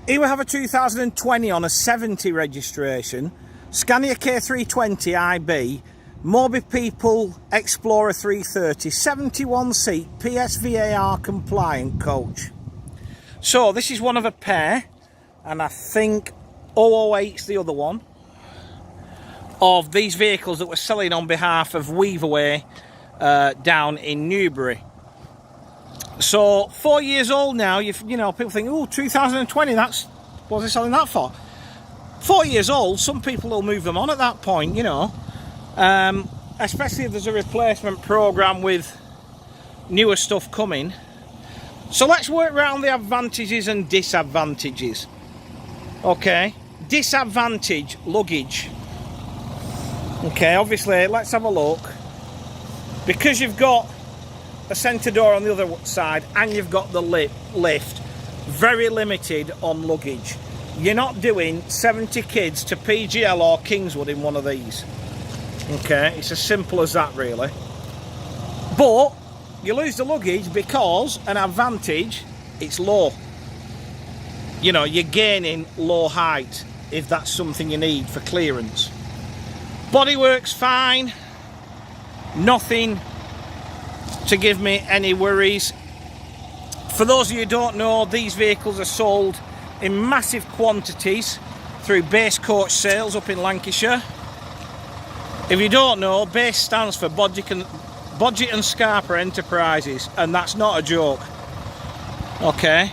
Here we have a 2020 on a 70 registration, Scania K320IB, Mobi People Explorer 330, 71 seat PSVAR compliant coach. So this is one of a pair, and I think 008's the other one, of these vehicles that we're selling on behalf of Weaverway down in Newbury. So 4 years old now. You know, people think, oh, 2020, that's what's they selling that for? 4 years old. Some people will move them on at that point, you know, especially if there's a replacement program with newer stuff coming. So let's work around the advantages and disadvantages. Okay, disadvantage: luggage. Okay, obviously, let's have a look. Because you've got a centre door on the other side and you've got the lift, very limited on luggage. You're not doing 70 kids to PGL or Kingswood in one of these. Okay, it's as simple as that, really. But you lose the luggage because an advantage, it's low. You know, you're gaining low height if that's something you need for clearance. Bodywork's fine, nothing to give me any worries. For those of you who don't know, these vehicles are sold in massive quantities through Base Coach Sales up in Lancashire. If you don't know, Base stands for Bodget and Scarpa Enterprises, and that's not a joke. Okay.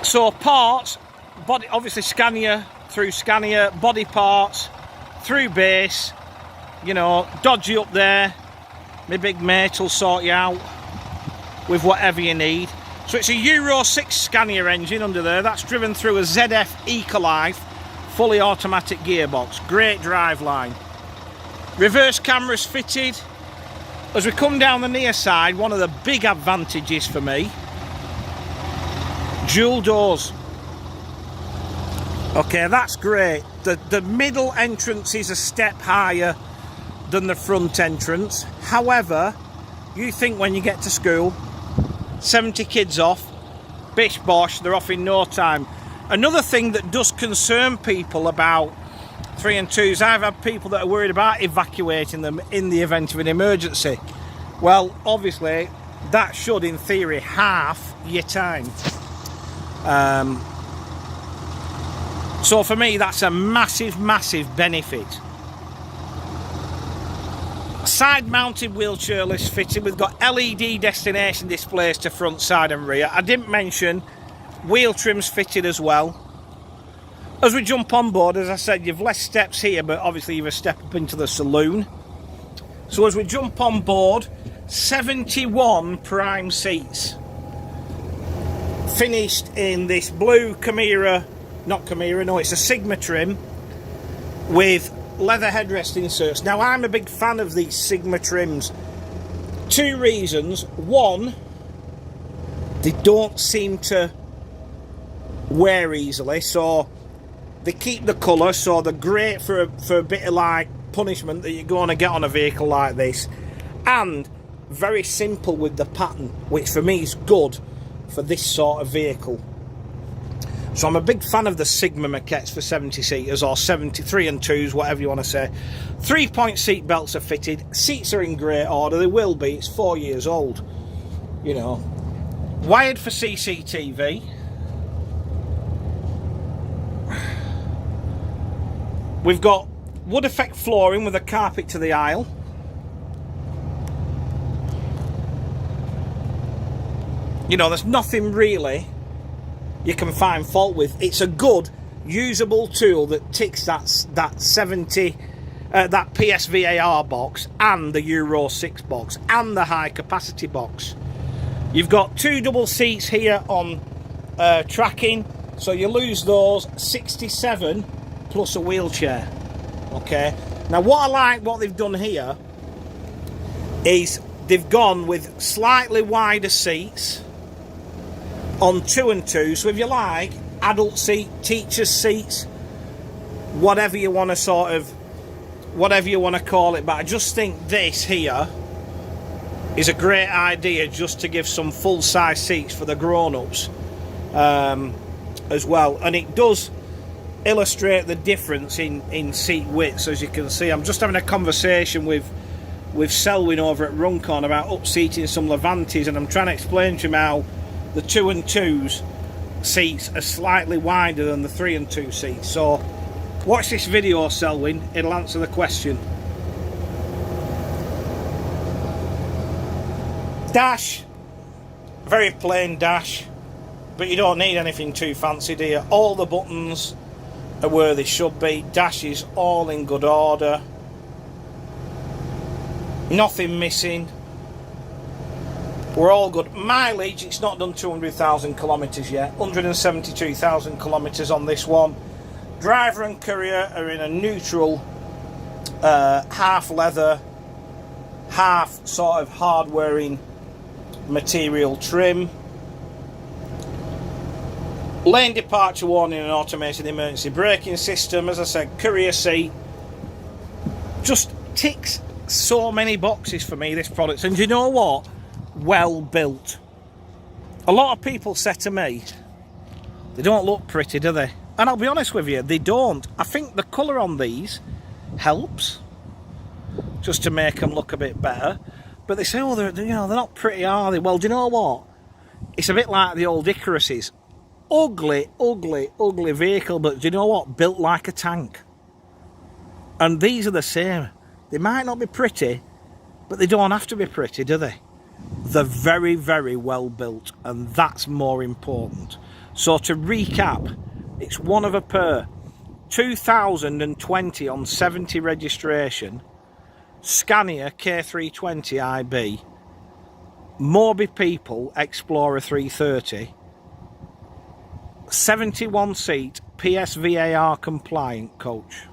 So parts, body, obviously Scania through Scania, body parts through Base. You know, dodgy up there. My big mate will sort you out with whatever you need. So it's a Euro 6 Scania engine under there. That's driven through a ZF Ecolife fully automatic gearbox. Great driveline. Reverse cameras fitted. As we come down the near side, one of the big advantages for me, dual doors. Okay, that's great. The middle entrance is a step higher than the front entrance. However, you think when you get to school, 70 kids off, bish bosh, they're off in no time. Another thing that does concern people about 3 and 2s, I've had people that are worried about evacuating them in the event of an emergency. Well, obviously, that should, in theory, half your time. So for me, that's a massive, massive benefit. Side mounted wheelchair lift fitted. We've got LED destination displays to front, side and rear. I didn't mention wheel trims fitted as well. As we jump on board, as I said, you've less steps here, but obviously you've a step up into the saloon. So as we jump on board, 71 prime seats. Finished in this blue Chimera, not Chimera, no, it's a Sigma trim with leather headrest inserts. Now, I'm a big fan of these Sigma trims. 2 reasons. One, they don't seem to wear easily, so they keep the colour, so they're great for a bit of like punishment that you're going to get on a vehicle like this. And very simple with the pattern, which for me is good for this sort of vehicle. So I'm a big fan of the Sigma maquettes for 70-seaters or 73 and 2s, whatever you want to say. 3-point seat belts are fitted. Seats are in great order. They will be. It's 4 years old. You know. Wired for CCTV. We've got wood effect flooring with a carpet to the aisle. You know, there's nothing really you can find fault with. It's a good usable tool that ticks that 70 that PSVAR box and the Euro 6 box and the high capacity box. You've got 2 double seats here on tracking, so you lose those. 67 plus a wheelchair. Okay, now what they've done here is they've gone with slightly wider seats on 2 and 2, so if you like, adult seat, teacher's seats, whatever you want to call it. But I just think this here is a great idea, just to give some full-size seats for the grown-ups as well, and it does illustrate the difference in seat widths. As you can see, I'm just having a conversation with Selwyn over at Runcorn about upseating some Levantes, and I'm trying to explain to him how the 2 and 2s seats are slightly wider than the 3 and 2 seats. So watch this video, Selwyn, it'll answer the question. Dash, very plain dash, but you don't need anything too fancy, do you? All the buttons are where they should be. Dash is all in good order, nothing missing. We're all good. Mileage, it's not done 200,000 kilometres yet. 172,000 kilometres on this one. Driver and courier are in a neutral, half leather, half sort of hard wearing material trim. Lane departure warning and automated emergency braking system. As I said, courier seat. Just ticks so many boxes for me, this product. And you know what? Well built. A lot of people say to me, they don't look pretty, do they? And I'll be honest with you, they don't. I think the colour on these helps, just to make them look a bit better. But they say, oh, they're not pretty, are they? Well, do you know what? It's a bit like the old Icaruses. Ugly, ugly, ugly vehicle, but do you know what? Built like a tank. And these are the same. They might not be pretty, but they don't have to be pretty, do they? They're very, very well built, and that's more important. So to recap, it's one of a pair. 2020 on 70 registration, Scania K320IB, Mobi People Explorer 330, 71 seat PSVAR compliant coach.